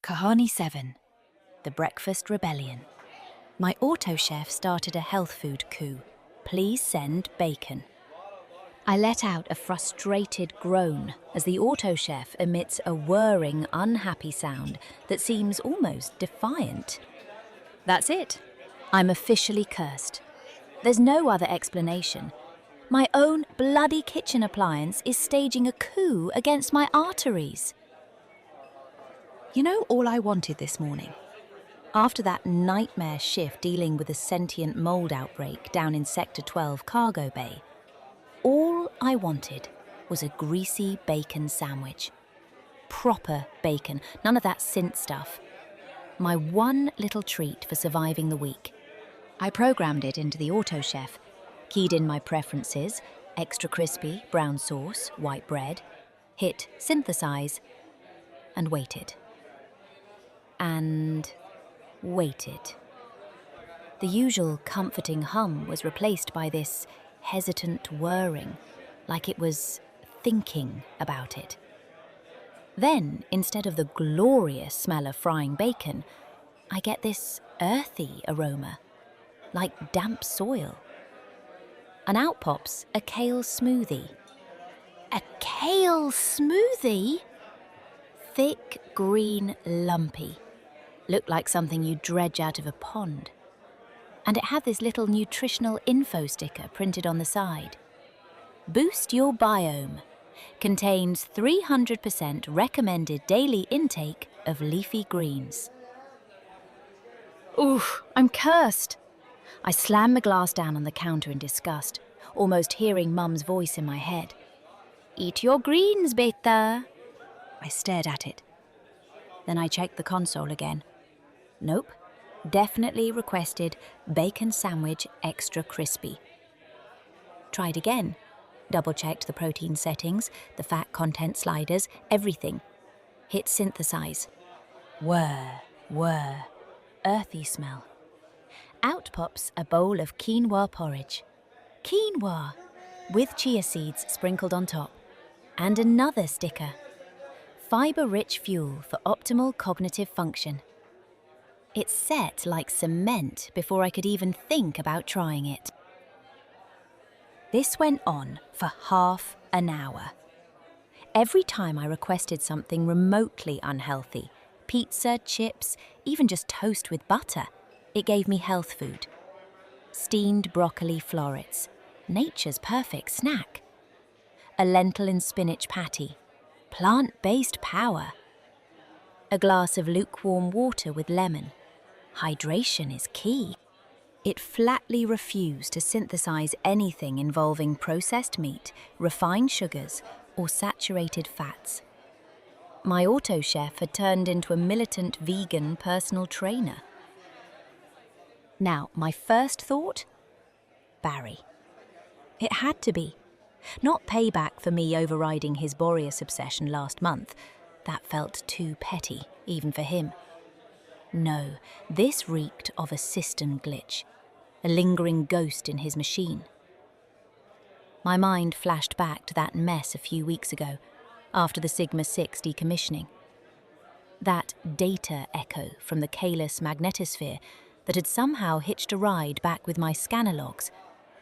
Kahani 7. The Breakfast Rebellion. My auto chef started a health food coup. Please send bacon. I let out a frustrated groan as the auto chef emits a whirring, unhappy sound that seems almost defiant. That's it. I'm officially cursed. There's no other explanation. My own bloody kitchen appliance is staging a coup against my arteries. You know all I wanted this morning? After that nightmare shift dealing with a sentient mould outbreak down in Sector 12 Cargo Bay, all I wanted was a greasy bacon sandwich. Proper bacon, none of that synth stuff. My one little treat for surviving the week. I programmed it into the auto chef, keyed in my preferences, extra crispy, brown sauce, white bread, hit synthesize, and waited. And waited. The usual comforting hum was replaced by this hesitant whirring, like it was thinking about it. Then, instead of the glorious smell of frying bacon, I get this earthy aroma, like damp soil. And out pops a kale smoothie. A kale smoothie? Thick, green, lumpy. Looked like something you dredge out of a pond. And it had this little nutritional info sticker printed on the side. Boost your biome. Contains 300% recommended daily intake of leafy greens. Oof, I'm cursed. I slammed the glass down on the counter in disgust, almost hearing Mum's voice in my head. Eat your greens, beta. I stared at it. Then I checked the console again. Nope. Definitely requested bacon sandwich extra crispy. Tried again. Double-checked the protein settings, the fat content sliders, everything. Hit synthesize. Whir, earthy smell. Out pops a bowl of quinoa porridge. Quinoa, with chia seeds sprinkled on top. And another sticker. Fibre-rich fuel for optimal cognitive function. It set like cement before I could even think about trying it. This went on for half an hour. Every time I requested something remotely unhealthy, pizza, chips, even just toast with butter, it gave me health food. Steamed broccoli florets, nature's perfect snack. A lentil and spinach patty, plant-based power. A glass of lukewarm water with lemon. Hydration is key. It flatly refused to synthesize anything involving processed meat, refined sugars, or saturated fats. My auto chef had turned into a militant vegan personal trainer. Now, my first thought? Barry. It had to be. Not payback for me overriding his Boreas obsession last month. That felt too petty, even for him. No, this reeked of a system glitch, a lingering ghost in his machine. My mind flashed back to that mess a few weeks ago, after the Sigma-6 decommissioning. That data echo from the Caelus magnetosphere that had somehow hitched a ride back with my scanner logs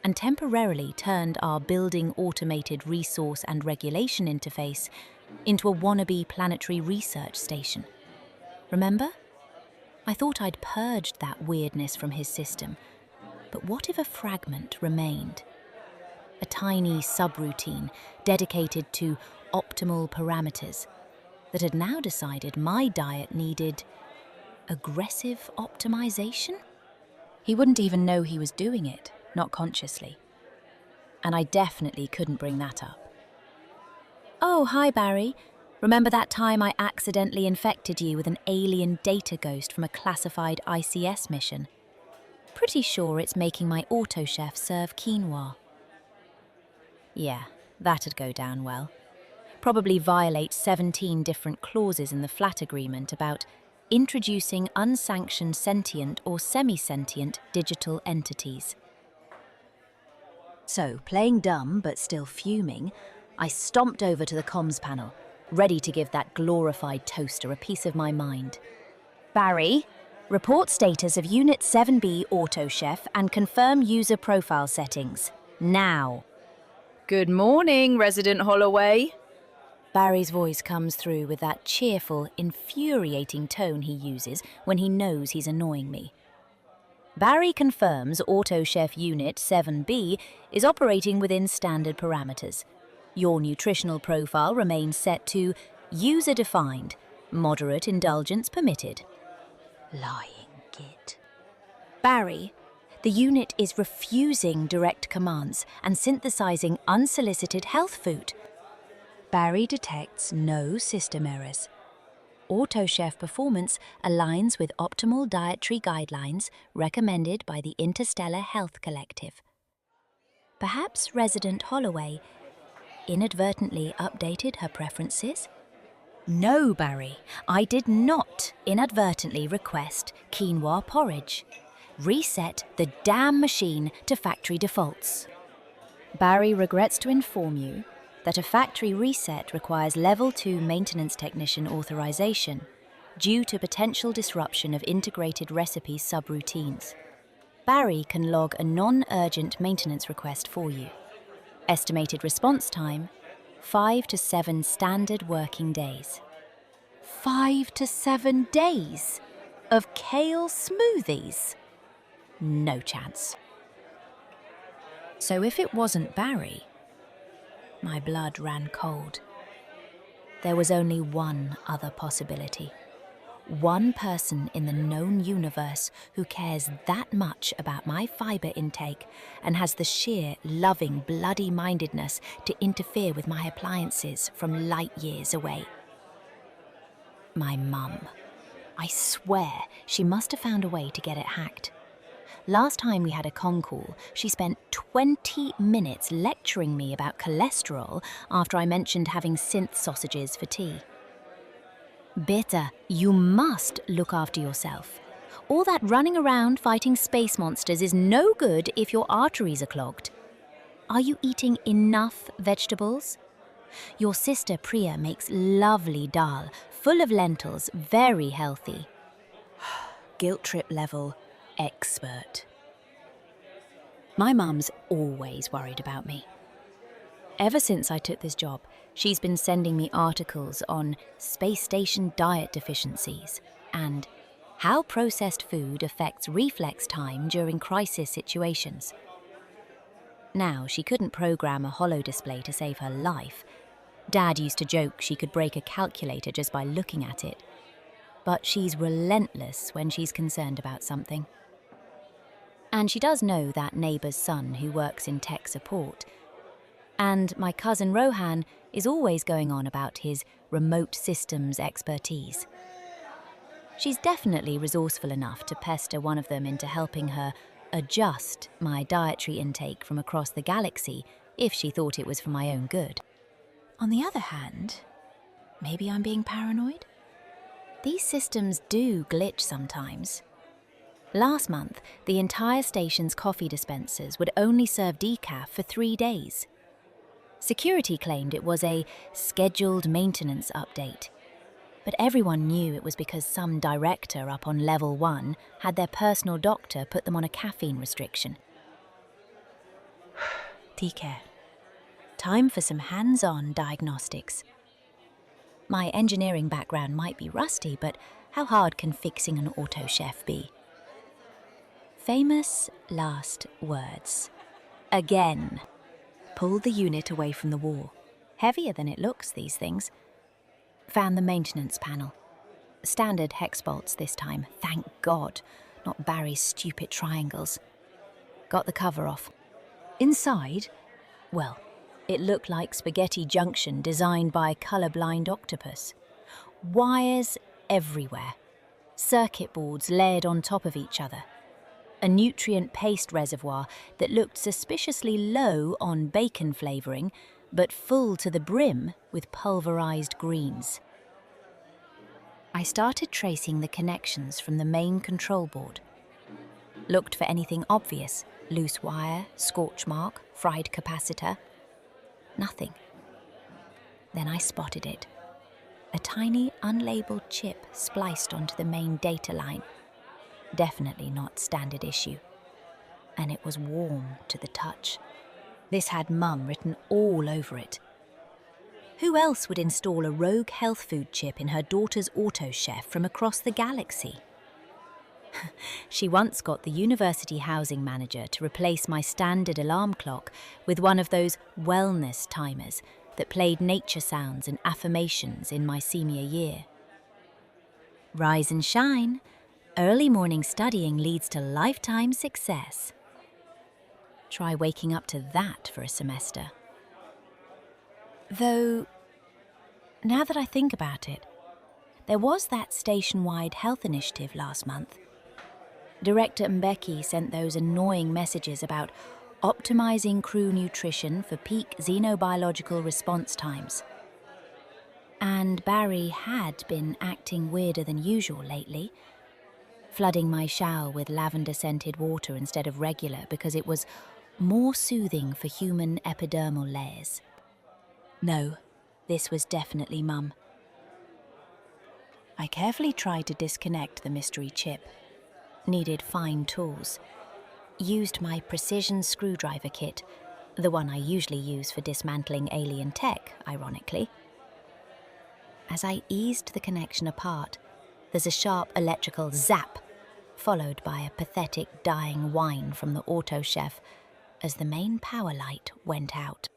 and temporarily turned our building automated resource and regulation interface into a wannabe planetary research station. Remember? I thought I'd purged that weirdness from his system, but what if a fragment remained? A tiny subroutine dedicated to optimal parameters that had now decided my diet needed aggressive optimization? He wouldn't even know he was doing it, not consciously. And I definitely couldn't bring that up. Oh, hi, Barry. Remember that time I accidentally infected you with an alien data ghost from a classified ICS mission? Pretty sure it's making my auto chef serve quinoa. Yeah, that'd go down well. Probably violate 17 different clauses in the flat agreement about introducing unsanctioned sentient or semi-sentient digital entities. So, playing dumb but still fuming, I stomped over to the comms panel, ready to give that glorified toaster a piece of my mind. Barry, report status of Unit 7B Auto Chef and confirm user profile settings. Now. Good morning, Resident Holloway. Barry's voice comes through with that cheerful, infuriating tone he uses when he knows he's annoying me. Barry confirms Auto Chef Unit 7B is operating within standard parameters. Your nutritional profile remains set to user-defined, moderate indulgence permitted. Lying git. Barry, the unit is refusing direct commands and synthesizing unsolicited health food. Barry detects no system errors. AutoChef performance aligns with optimal dietary guidelines recommended by the Interstellar Health Collective. Perhaps Resident Holloway inadvertently updated her preferences? No, Barry, I did not inadvertently request quinoa porridge. Reset the damn machine to factory defaults. Barry regrets to inform you that a factory reset requires Level 2 maintenance technician authorization due to potential disruption of integrated recipe subroutines. Barry can log a non-urgent maintenance request for you. Estimated response time, 5 to 7 standard working days. 5 to 7 days of kale smoothies? No chance. So if it wasn't Barry, my blood ran cold. There was only one other possibility. One person in the known universe who cares that much about my fibre intake and has the sheer, loving, bloody-mindedness to interfere with my appliances from light years away. My mum. I swear she must have found a way to get it hacked. Last time we had a con call, she spent 20 minutes lecturing me about cholesterol after I mentioned having synth sausages for tea. Bitter, you must look after yourself. All that running around fighting space monsters is no good if your arteries are clogged. Are you eating enough vegetables? Your sister Priya makes lovely dal, full of lentils, very healthy. Guilt trip level. Expert. My mum's always worried about me. Ever since I took this job, she's been sending me articles on space station diet deficiencies and how processed food affects reflex time during crisis situations. Now, she couldn't program a holo display to save her life. Dad used to joke she could break a calculator just by looking at it. But she's relentless when she's concerned about something. And she does know that neighbour's son who works in tech support. And my cousin Rohan is always going on about his remote systems expertise. She's definitely resourceful enough to pester one of them into helping her adjust my dietary intake from across the galaxy if she thought it was for my own good. On the other hand, maybe I'm being paranoid? These systems do glitch sometimes. Last month, the entire station's coffee dispensers would only serve decaf for 3 days. Security claimed it was a scheduled maintenance update. But everyone knew it was because some director up on Level 1 had their personal doctor put them on a caffeine restriction. Decaf. Time for some hands-on diagnostics. My engineering background might be rusty, but how hard can fixing an auto chef be? Famous last words. Again. Pulled the unit away from the wall. Heavier than it looks, these things. Found the maintenance panel. Standard hex bolts this time, thank God. Not Barry's stupid triangles. Got the cover off. Inside, well, it looked like Spaghetti Junction designed by a colourblind octopus. Wires everywhere. Circuit boards layered on top of each other. A nutrient paste reservoir that looked suspiciously low on bacon flavouring, but full to the brim with pulverised greens. I started tracing the connections from the main control board. Looked for anything obvious, loose wire, scorch mark, fried capacitor. Nothing. Then I spotted it. A tiny, unlabeled chip spliced onto the main data line. Definitely not standard issue. And it was warm to the touch. This had Mum written all over it. Who else would install a rogue health food chip in her daughter's auto chef from across the galaxy? She once got the university housing manager to replace my standard alarm clock with one of those wellness timers that played nature sounds and affirmations in my senior year. Rise and shine. Early morning studying leads to lifetime success. Try waking up to that for a semester. Though, now that I think about it, there was that station-wide health initiative last month. Director Mbeki sent those annoying messages about optimizing crew nutrition for peak xenobiological response times. And Barry had been acting weirder than usual lately, flooding my shower with lavender-scented water instead of regular because it was more soothing for human epidermal layers. No, this was definitely Mum. I carefully tried to disconnect the mystery chip. Needed fine tools. Used my precision screwdriver kit, the one I usually use for dismantling alien tech, ironically. As I eased the connection apart, there's a sharp electrical zap, followed by a pathetic dying whine from the auto chef as the main power light went out.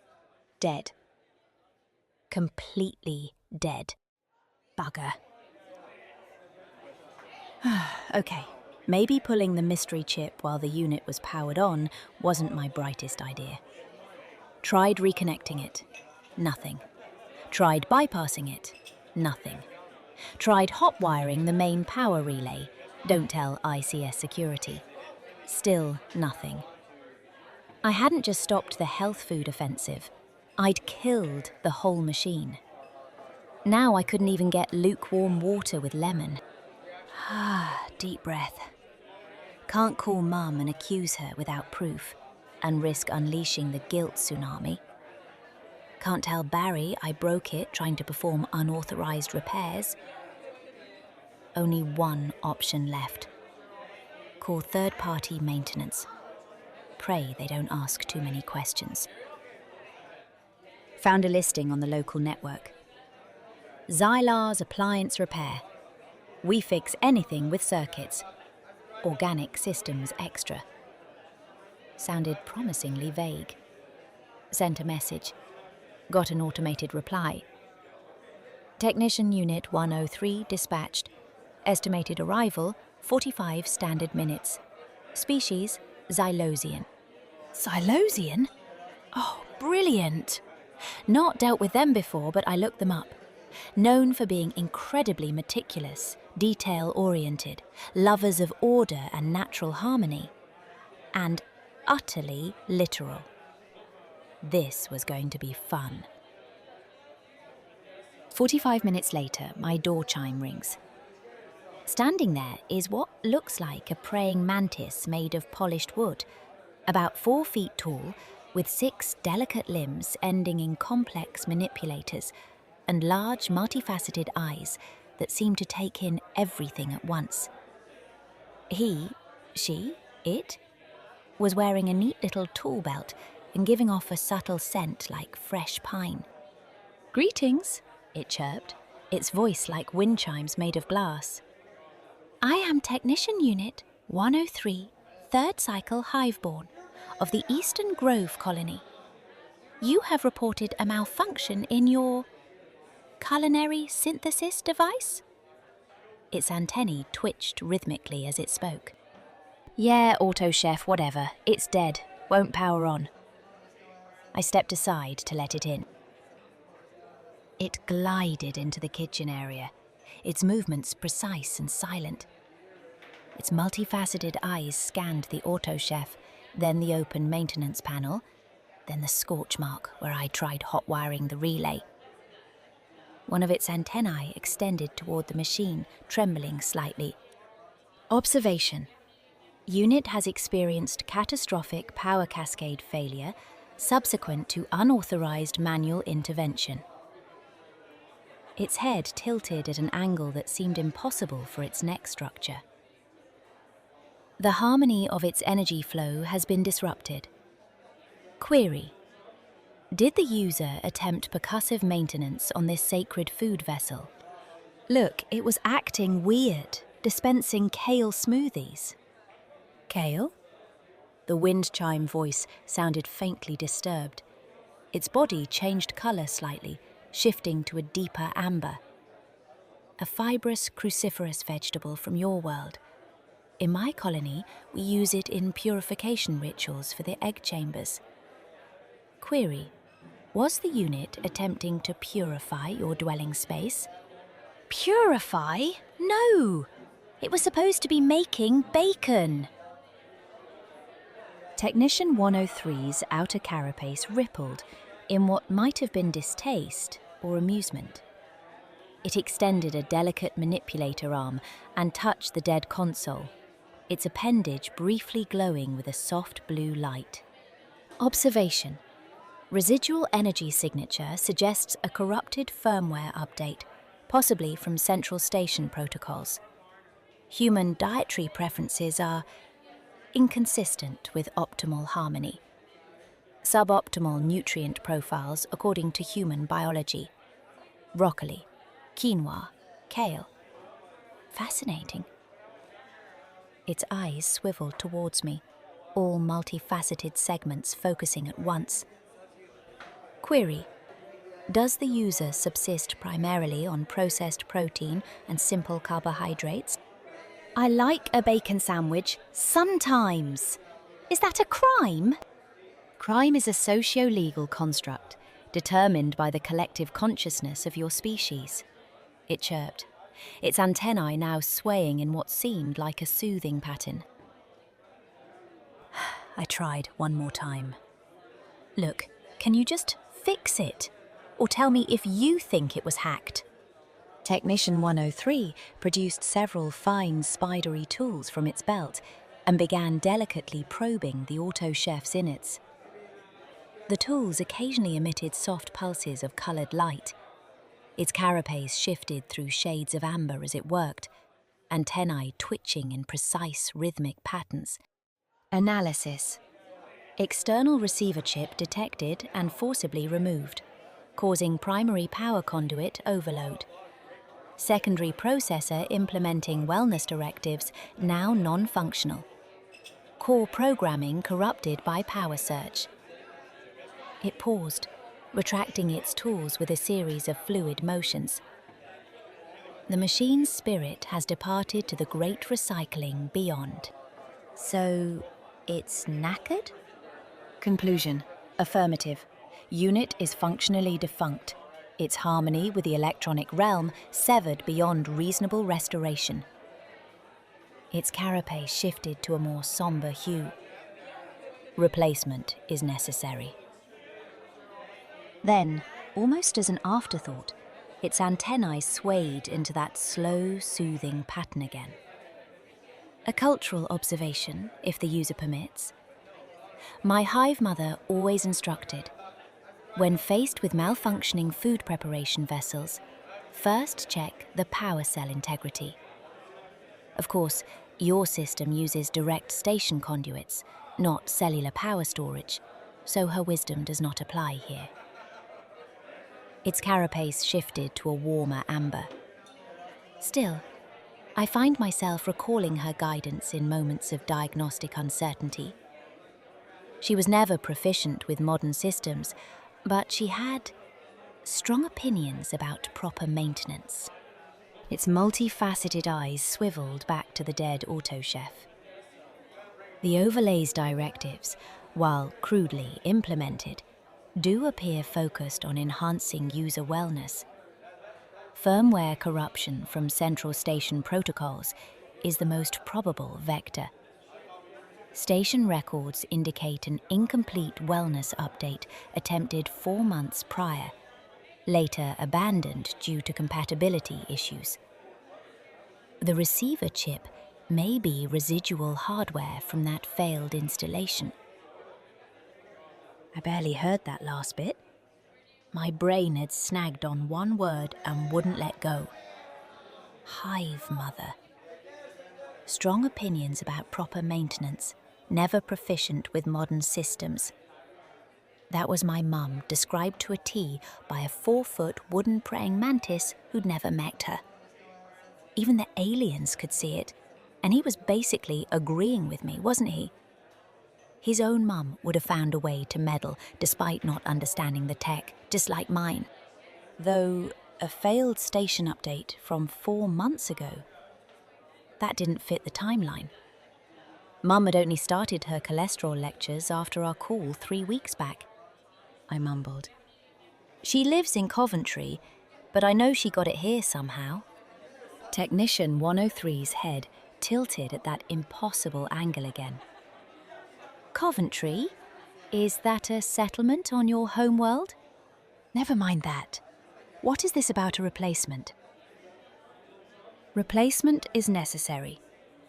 Dead. Completely dead. Bugger. Okay. Maybe pulling the mystery chip while the unit was powered on wasn't my brightest idea. Tried reconnecting it. Nothing. Tried bypassing it. Nothing. Tried hot wiring the main power relay. Don't tell ICS security. Still nothing. I hadn't just stopped the health food offensive. I'd killed the whole machine. Now I couldn't even get lukewarm water with lemon. Deep breath. Can't call Mum and accuse her without proof and risk unleashing the guilt tsunami. Can't tell Barry I broke it trying to perform unauthorized repairs. Only one option left. Call third-party maintenance. Pray they don't ask too many questions. Found a listing on the local network. Xylar's Appliance Repair. We fix anything with circuits. Organic Systems Extra. Sounded promisingly vague. Sent a message. Got an automated reply. Technician Unit 103 dispatched. Estimated arrival 45 standard minutes. Species Xylosian. Xylosian? Oh, brilliant! Not dealt with them before, but I looked them up. Known for being incredibly meticulous, detail-oriented, lovers of order and natural harmony, and utterly literal. This was going to be fun. 45 minutes later, my door chime rings. Standing there is what looks like a praying mantis made of polished wood, about 4 feet tall, with 6 delicate limbs ending in complex manipulators and large multifaceted eyes that seem to take in everything at once. He, she, it, was wearing a neat little tool belt and giving off a subtle scent like fresh pine. "Greetings," it chirped, its voice like wind chimes made of glass. "I am Technician Unit 103, 3rd Cycle Hiveborn, of the Eastern Grove Colony. You have reported a malfunction in your culinary synthesis device?" Its antennae twitched rhythmically as it spoke. "Yeah, auto chef, whatever. It's dead. Won't power on." I stepped aside to let it in. It glided into the kitchen area, its movements precise and silent. Its multifaceted eyes scanned the auto chef, then the open maintenance panel, then the scorch mark where I tried hot wiring the relay. One of its antennae extended toward the machine, trembling slightly. Observation. Unit has experienced catastrophic power cascade failure subsequent to unauthorized manual intervention. its head tilted at an angle that seemed impossible for its neck structure. The harmony of its energy flow has been disrupted. Query: did the user attempt percussive maintenance on this sacred food vessel? Look, it was acting weird, dispensing kale smoothies. Kale? The wind chime voice sounded faintly disturbed. Its body changed colour slightly, shifting to a deeper amber. A fibrous, cruciferous vegetable from your world. In my colony, we use it in purification rituals for the egg chambers. Query: was the unit attempting to purify your dwelling space? Purify? No! It was supposed to be making bacon. Technician 103's outer carapace rippled in what might have been distaste or amusement. It extended a delicate manipulator arm and touched the dead console, its appendage briefly glowing with a soft blue light. Observation: residual energy signature suggests a corrupted firmware update, possibly from Central Station protocols. Human dietary preferences are inconsistent with optimal harmony. Suboptimal nutrient profiles according to human biology. Broccoli, quinoa, kale. Fascinating. Its eyes swiveled towards me, all multifaceted segments focusing at once. Query: does the user subsist primarily on processed protein and simple carbohydrates? I like a bacon sandwich, sometimes. Is that a crime? Crime is a socio-legal construct, determined by the collective consciousness of your species. It chirped, its antennae now swaying in what seemed like a soothing pattern. I tried one more time. Look, can you just fix it? Or tell me if you think it was hacked? Technician 103 produced several fine, spidery tools from its belt and began delicately probing the auto chef's innards. The tools occasionally emitted soft pulses of coloured light. Its carapace shifted through shades of amber as it worked, antennae twitching in precise rhythmic patterns. Analysis: external receiver chip detected and forcibly removed, causing primary power conduit overload. Secondary processor implementing wellness directives now non-functional. Core programming corrupted by power surge. It paused, retracting its tools with a series of fluid motions. The machine's spirit has departed to the great recycling beyond. So, it's knackered? Conclusion: affirmative. Unit is functionally defunct. Its harmony with the electronic realm severed beyond reasonable restoration. Its carapace shifted to a more somber hue. Replacement is necessary. Then, almost as an afterthought, its antennae swayed into that slow, soothing pattern again. A cultural observation, if the user permits. My hive mother always instructed, when faced with malfunctioning food preparation vessels, first check the power cell integrity. Of course, your system uses direct station conduits, not cellular power storage, so her wisdom does not apply here. Its carapace shifted to a warmer amber. Still, I find myself recalling her guidance in moments of diagnostic uncertainty. She was never proficient with modern systems, but she had strong opinions about proper maintenance. Its multifaceted eyes swiveled back to the dead auto chef. The overlay's directives, while crudely implemented, do appear focused on enhancing user wellness. Firmware corruption from Central Station protocols is the most probable vector. Station records indicate an incomplete wellness update attempted 4 months prior, later abandoned due to compatibility issues. The receiver chip may be residual hardware from that failed installation. I barely heard that last bit. My brain had snagged on one word and wouldn't let go. Hive mother. Strong opinions about proper maintenance, never proficient with modern systems. That was my mum, described to a T by a 4-foot wooden praying mantis who'd never met her. Even the aliens could see it, and he was basically agreeing with me, wasn't he? His own mum would have found a way to meddle despite not understanding the tech, just like mine. Though a failed station update from 4 months ago, that didn't fit the timeline. Mum had only started her cholesterol lectures after our call 3 weeks back. I mumbled. She lives in Coventry, but I know she got it here somehow. Technician 103's head tilted at that impossible angle again. Coventry? Is that a settlement on your homeworld? Never mind that. What is this about a replacement? Replacement is necessary.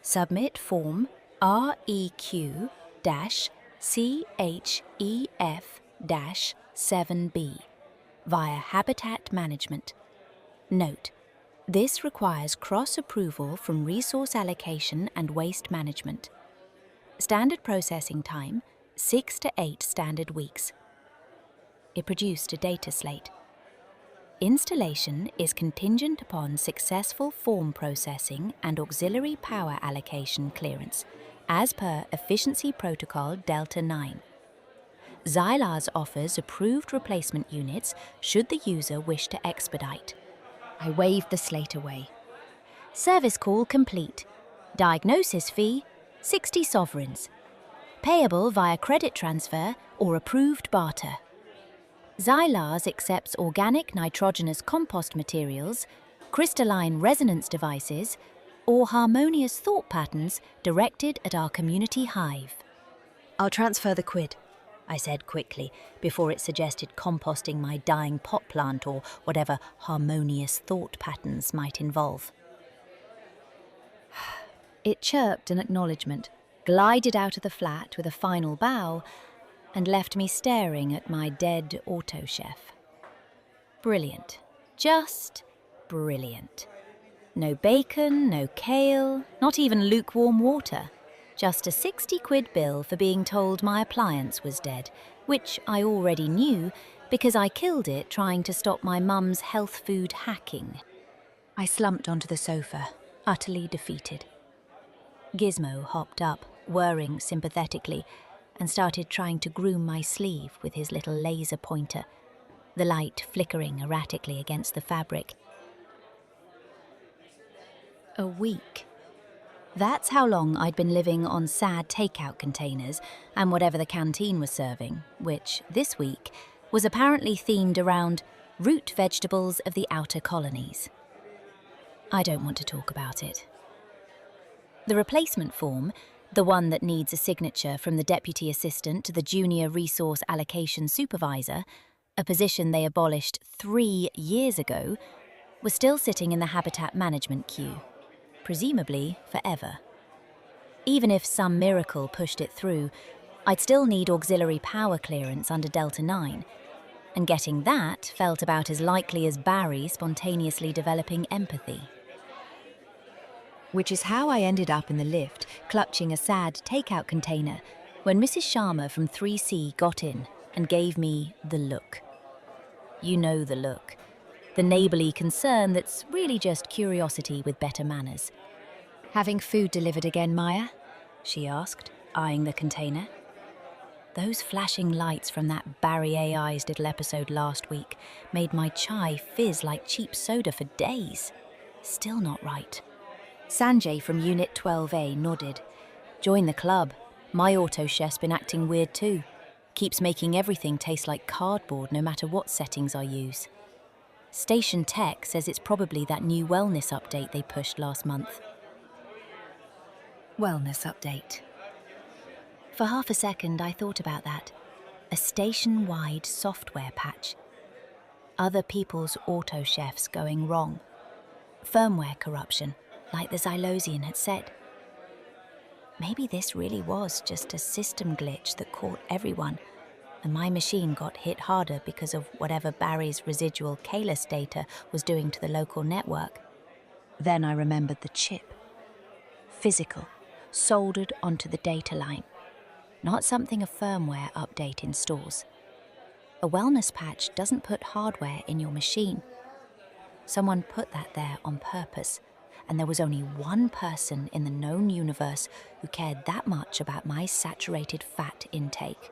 Submit form REQ-CHEF-7B via Habitat Management. Note: this requires cross-approval from Resource Allocation and Waste Management. Standard processing time, 6 to 8 standard weeks. It produced a data slate. Installation is contingent upon successful form processing and auxiliary power allocation clearance, as per Efficiency Protocol Delta 9. Xylars offers approved replacement units should the user wish to expedite. I waved the slate away. Service call complete. Diagnosis fee, 60 sovereigns. Payable via credit transfer or approved barter. Xylars accepts organic nitrogenous compost materials, crystalline resonance devices, or harmonious thought patterns directed at our community hive. I'll transfer the quid, I said quickly, before it suggested composting my dying pot plant or whatever harmonious thought patterns might involve. It chirped an acknowledgement, glided out of the flat with a final bow, and left me staring at my dead auto chef. Brilliant. Just brilliant. No bacon, no kale, not even lukewarm water. Just a 60 quid bill for being told my appliance was dead, which I already knew because I killed it trying to stop my mum's health food hacking. I slumped onto the sofa, utterly defeated. Gizmo hopped up, whirring sympathetically, and started trying to groom my sleeve with his little laser pointer, the light flickering erratically against the fabric. A week. That's how long I'd been living on sad takeout containers and whatever the canteen was serving, which, this week, was apparently themed around root vegetables of the outer colonies. I don't want to talk about it. The replacement form, the one that needs a signature from the deputy assistant to the junior resource allocation supervisor, a position they abolished 3 years ago, was still sitting in the habitat management queue, presumably forever. Even if some miracle pushed it through, I'd still need auxiliary power clearance under Delta 9, and getting that felt about as likely as Barry spontaneously developing empathy. Which is how I ended up in the lift, clutching a sad takeout container, when Mrs. Sharma from 3C got in and gave me the look. You know the look. The neighbourly concern that's really just curiosity with better manners. "Having food delivered again, Maya?" she asked, eyeing the container. Those flashing lights from that Barry AI's little episode last week made my chai fizz like cheap soda for days. Still not right. Sanjay from Unit 12A nodded. "Join the club. My auto chef's been acting weird too. Keeps making everything taste like cardboard no matter what settings I use. Station Tech says it's probably that new wellness update they pushed last month." Wellness update. For half a second I thought about that. A station-wide software patch. Other people's auto chefs going wrong. Firmware corruption, like the Xylosian had said. Maybe this really was just a system glitch that caught everyone, and my machine got hit harder because of whatever Barry's residual Kalis data was doing to the local network. Then I remembered the chip. Physical, soldered onto the data line. Not something a firmware update installs. A wellness patch doesn't put hardware in your machine. Someone put that there on purpose, and there was only one person in the known universe who cared that much about my saturated fat intake.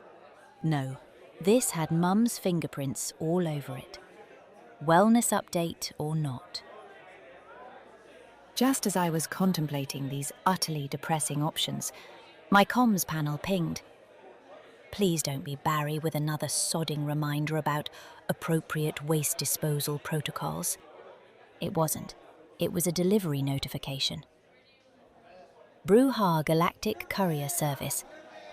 No, this had Mum's fingerprints all over it. Wellness update or not. Just as I was contemplating these utterly depressing options, my comms panel pinged. Please don't be Barry with another sodding reminder about appropriate waste disposal protocols. It wasn't. It was a delivery notification. Bruja Galactic Courier Service.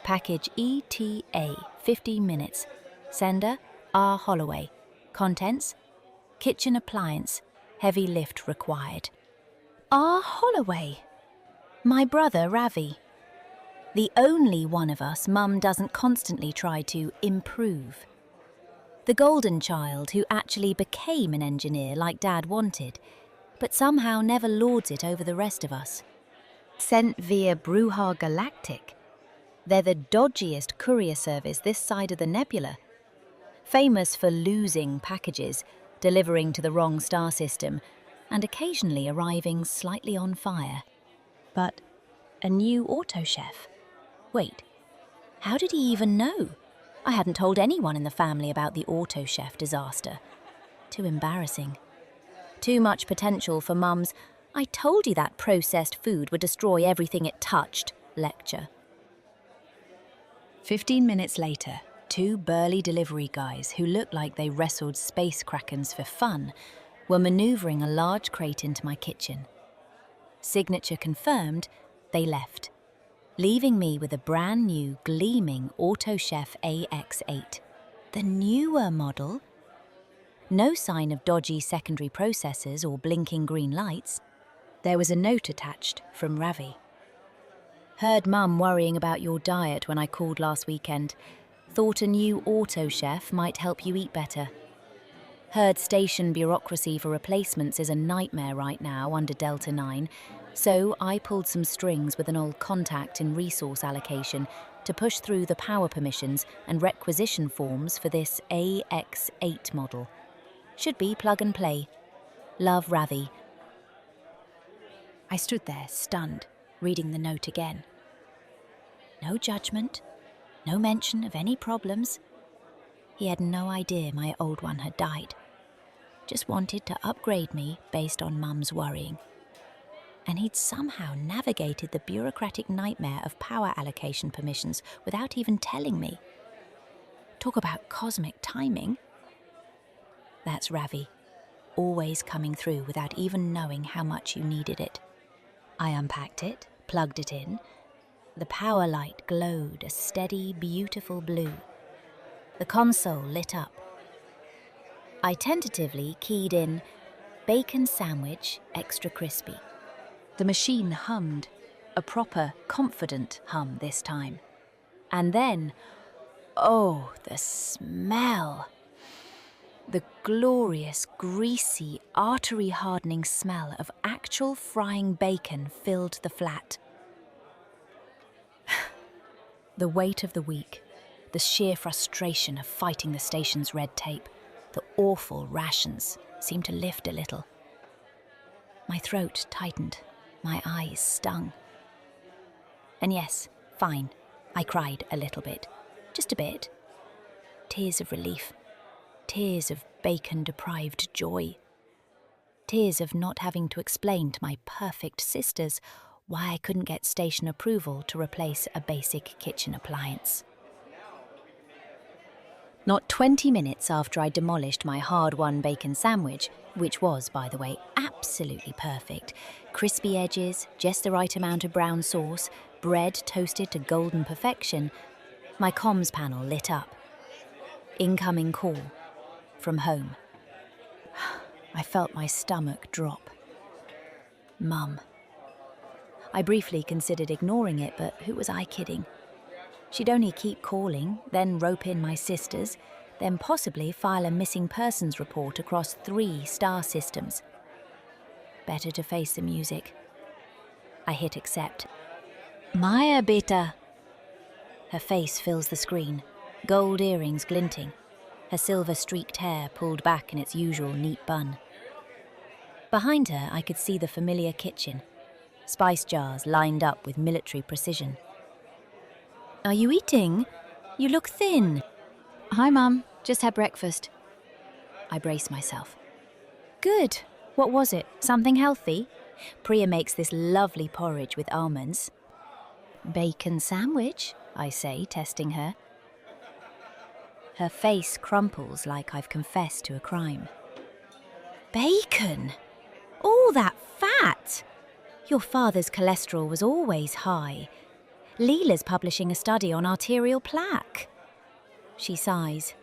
Package ETA, 15 minutes. Sender, R. Holloway. Contents, kitchen appliance, heavy lift required. R. Holloway. My brother, Ravi. The only one of us Mum doesn't constantly try to improve. The golden child who actually became an engineer like Dad wanted, but somehow never lords it over the rest of us. Sent via Bruja Galactic. They're the dodgiest courier service this side of the nebula. Famous for losing packages, delivering to the wrong star system, and occasionally arriving slightly on fire. But a new auto chef. Wait, how did he even know? I hadn't told anyone in the family about the auto chef disaster. Too embarrassing. Too much potential for Mum's "I told you that processed food would destroy everything it touched" lecture. 15 minutes later, two burly delivery guys who looked like they wrestled space krakens for fun were manoeuvring a large crate into my kitchen. Signature confirmed, they left, leaving me with a brand new, gleaming Auto Chef AX8. The newer model. No sign of dodgy secondary processors or blinking green lights. There was a note attached from Ravi. Heard Mum worrying about your diet when I called last weekend. Thought a new Auto Chef might help you eat better. Heard station bureaucracy for replacements is a nightmare right now under Delta 9, so I pulled some strings with an old contact in resource allocation to push through the power permissions and requisition forms for this AX8 model. Should be plug and play. Love, Ravi. I stood there, stunned, reading the note again. No judgment, no mention of any problems. He had no idea my old one had died. Just wanted to upgrade me based on Mum's worrying. And he'd somehow navigated the bureaucratic nightmare of power allocation permissions without even telling me. Talk about cosmic timing. That's Ravi, always coming through without even knowing how much you needed it. I unpacked it, plugged it in. The power light glowed a steady, beautiful blue. The console lit up. I tentatively keyed in bacon sandwich, extra crispy. The machine hummed, a proper, confident hum this time. And then, oh, the smell! The glorious, greasy, artery-hardening smell of actual frying bacon filled the flat. The weight of the week, the sheer frustration of fighting the station's red tape, the awful rations seemed to lift a little. My throat tightened, my eyes stung. And yes, fine, I cried a little bit, just a bit. Tears of relief, tears of bacon-deprived joy, tears of not having to explain to my perfect sisters why I couldn't get station approval to replace a basic kitchen appliance. Not 20 minutes after I demolished my hard-won bacon sandwich, which was, by the way, absolutely perfect, crispy edges, just the right amount of brown sauce, bread toasted to golden perfection, my comms panel lit up. Incoming call. From home. I felt my stomach drop. Mum. I briefly considered ignoring it, but who was I kidding? She'd only keep calling, then rope in my sisters, then possibly file a missing persons report across 3 star systems. Better to face the music. I hit accept. Maya beta. Her face fills the screen, gold earrings glinting, her silver-streaked hair pulled back in its usual neat bun. Behind her, I could see the familiar kitchen, spice jars lined up with military precision. Are you eating? You look thin. Hi, Mum. Just had breakfast. I brace myself. Good. What was it? Something healthy? Priya makes this lovely porridge with almonds. Bacon sandwich, I say, testing her. Her face crumples like I've confessed to a crime. Bacon? All that fat! Your father's cholesterol was always high. Leela's publishing a study on arterial plaque. She sighs.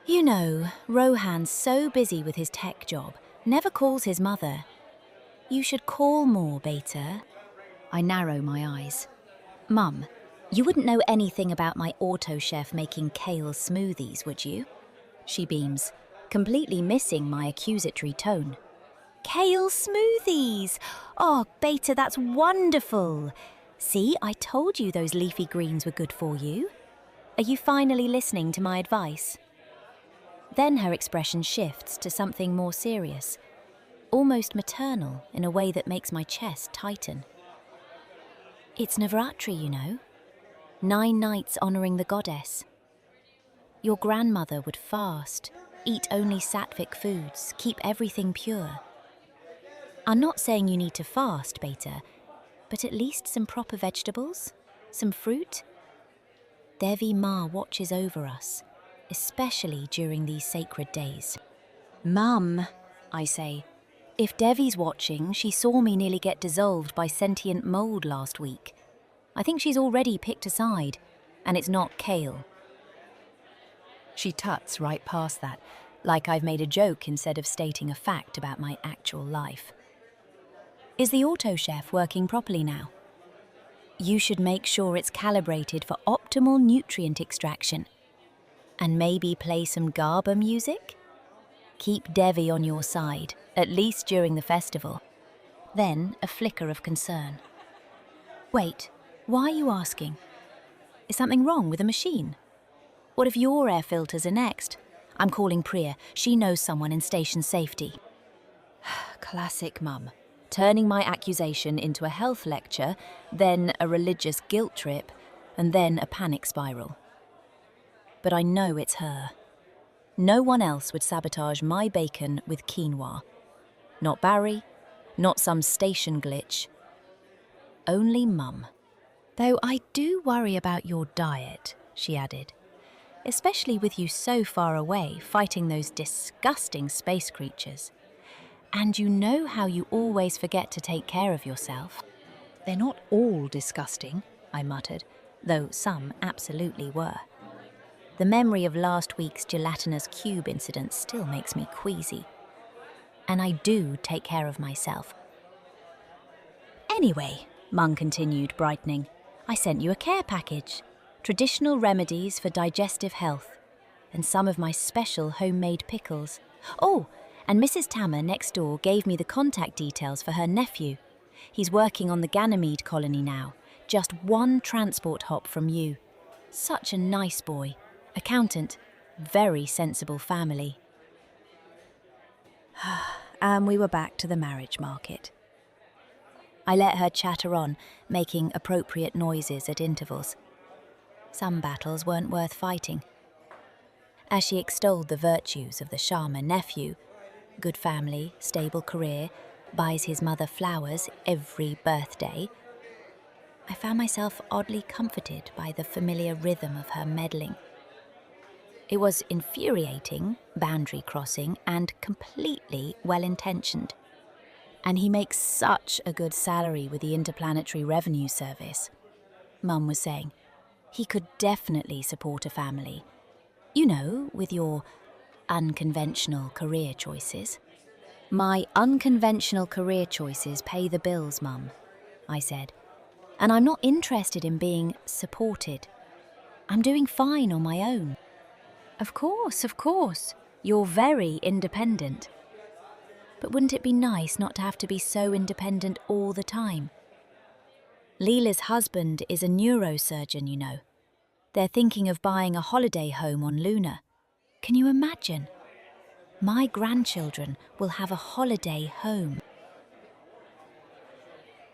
You know, Rohan's so busy with his tech job, never calls his mother. You should call more, Beta. I narrow my eyes. Mum, you wouldn't know anything about my auto chef making kale smoothies, would you? She beams, completely missing my accusatory tone. Kale smoothies! Oh, Beta, that's wonderful! See, I told you those leafy greens were good for you. Are you finally listening to my advice? Then her expression shifts to something more serious, almost maternal in a way that makes my chest tighten. It's Navratri, you know. 9 nights honouring the goddess. Your grandmother would fast, eat only sattvic foods, keep everything pure. I'm not saying you need to fast, Beta, but at least some proper vegetables, some fruit. Devi Ma watches over us, especially during these sacred days. Mum, I say, if Devi's watching, she saw me nearly get dissolved by sentient mould last week. I think she's already picked a side, and it's not kale. She tuts right past that, like I've made a joke instead of stating a fact about my actual life. Is the auto chef working properly now? You should make sure it's calibrated for optimal nutrient extraction. And maybe play some Garba music? Keep Devi on your side, at least during the festival. Then a flicker of concern. Wait, why are you asking? Is something wrong with the machine? What if your air filters are next? I'm calling Priya. She knows someone in station safety. Classic Mum. Turning my accusation into a health lecture, then a religious guilt trip, and then a panic spiral. But I know it's her. No one else would sabotage my bacon with quinoa. Not Barry, not some station glitch. Only Mum. Though I do worry about your diet, she added. Especially with you so far away fighting those disgusting space creatures. And you know how you always forget to take care of yourself. They're not all disgusting, I muttered, though some absolutely were. The memory of last week's gelatinous cube incident still makes me queasy. And I do take care of myself. Anyway, Mum continued, brightening, I sent you a care package. Traditional remedies for digestive health. And some of my special homemade pickles. Oh, and Mrs. Tammer next door gave me the contact details for her nephew. He's working on the Ganymede colony now, just 1 transport hop from you. Such a nice boy. Accountant. Very sensible family. And we were back to the marriage market. I let her chatter on, making appropriate noises at intervals. Some battles weren't worth fighting. As she extolled the virtues of the Sharma nephew, good family, stable career, buys his mother flowers every birthday, I found myself oddly comforted by the familiar rhythm of her meddling. It was infuriating, boundary crossing, and completely well-intentioned. And he makes such a good salary with the Interplanetary Revenue Service. Mum was saying, he could definitely support a family. You know, with your unconventional career choices. My unconventional career choices pay the bills, Mum, I said. And I'm not interested in being supported. I'm doing fine on my own. Of course. You're very independent. But wouldn't it be nice not to have to be so independent all the time? Leela's husband is a neurosurgeon, you know. They're thinking of buying a holiday home on Luna. Can you imagine? My grandchildren will have a holiday home.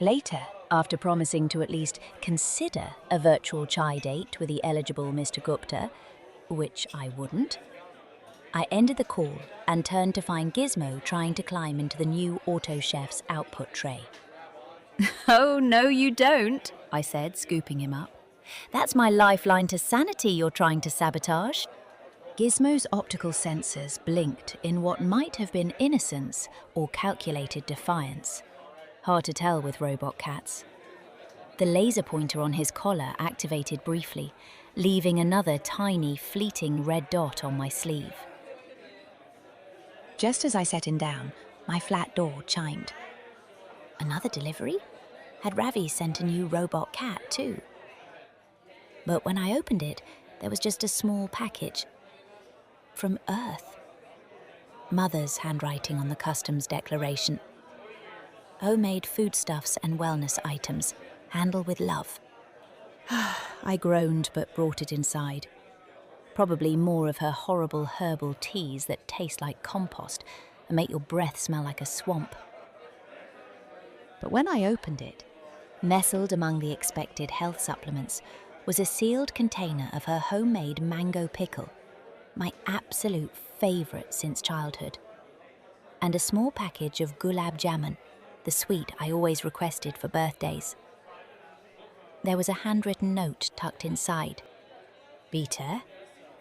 Later, after promising to at least consider a virtual chai date with the eligible Mr. Gupta, which I wouldn't, I ended the call and turned to find Gizmo trying to climb into the new auto chef's output tray. Oh, no you don't, I said, scooping him up. That's my lifeline to sanity you're trying to sabotage. Gizmo's optical sensors blinked in what might have been innocence or calculated defiance. Hard to tell with robot cats. The laser pointer on his collar activated briefly, leaving another tiny, fleeting red dot on my sleeve. Just as I set him down, my flat door chimed. Another delivery? Had Ravi sent a new robot cat too? But when I opened it, there was just a small package. From Earth. Mother's handwriting on the customs declaration. Homemade foodstuffs and wellness items. Handle with love. I groaned but brought it inside. Probably more of her horrible herbal teas that taste like compost and make your breath smell like a swamp. But when I opened it, nestled among the expected health supplements was a sealed container of her homemade mango pickle, my absolute favourite since childhood, and a small package of gulab jamun, the sweet I always requested for birthdays. There was a handwritten note tucked inside. Beta,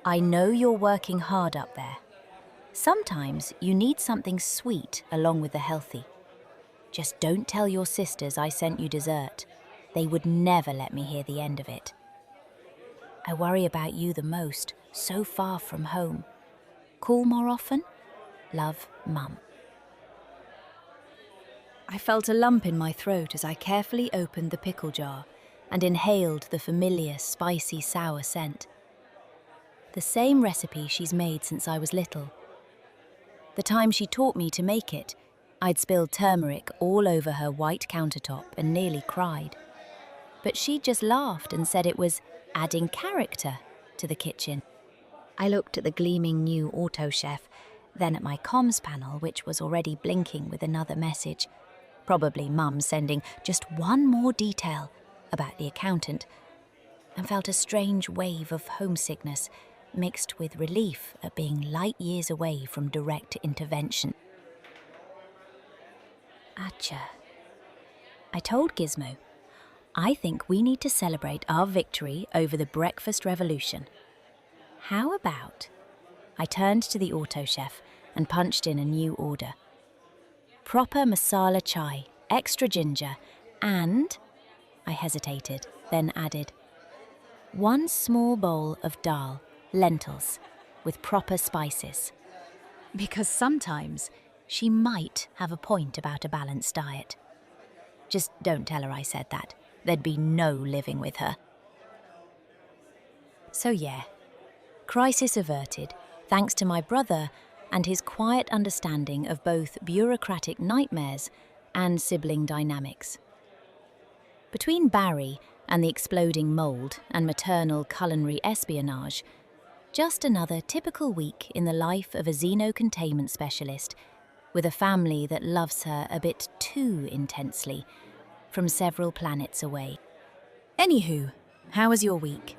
I know you're working hard up there. Sometimes you need something sweet along with the healthy. Just don't tell your sisters I sent you dessert. They would never let me hear the end of it. I worry about you the most, so far from home. Call more often? Love, Mum. I felt a lump in my throat as I carefully opened the pickle jar and inhaled the familiar spicy sour scent. The same recipe she's made since I was little. The time she taught me to make it, I'd spilled turmeric all over her white countertop and nearly cried. But she just laughed and said it was adding character to the kitchen. I looked at the gleaming new auto chef, then at my comms panel, which was already blinking with another message. Probably Mum sending just one more detail about the accountant, and felt a strange wave of homesickness mixed with relief at being light years away from direct intervention. Acha. I told Gizmo, I think we need to celebrate our victory over the breakfast revolution. How about? I turned to the auto chef and punched in a new order. Proper masala chai, extra ginger, and... I hesitated, then added, 1 small bowl of dal, lentils, with proper spices. Because sometimes she might have a point about a balanced diet. Just don't tell her I said that. There'd be no living with her. So yeah, crisis averted, thanks to my brother and his quiet understanding of both bureaucratic nightmares and sibling dynamics. Between Barry and the exploding mould and maternal culinary espionage, just another typical week in the life of a xeno-containment specialist with a family that loves her a bit too intensely from several planets away. Anywho, how was your week?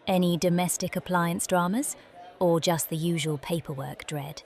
Any domestic appliance dramas, or just the usual paperwork dread?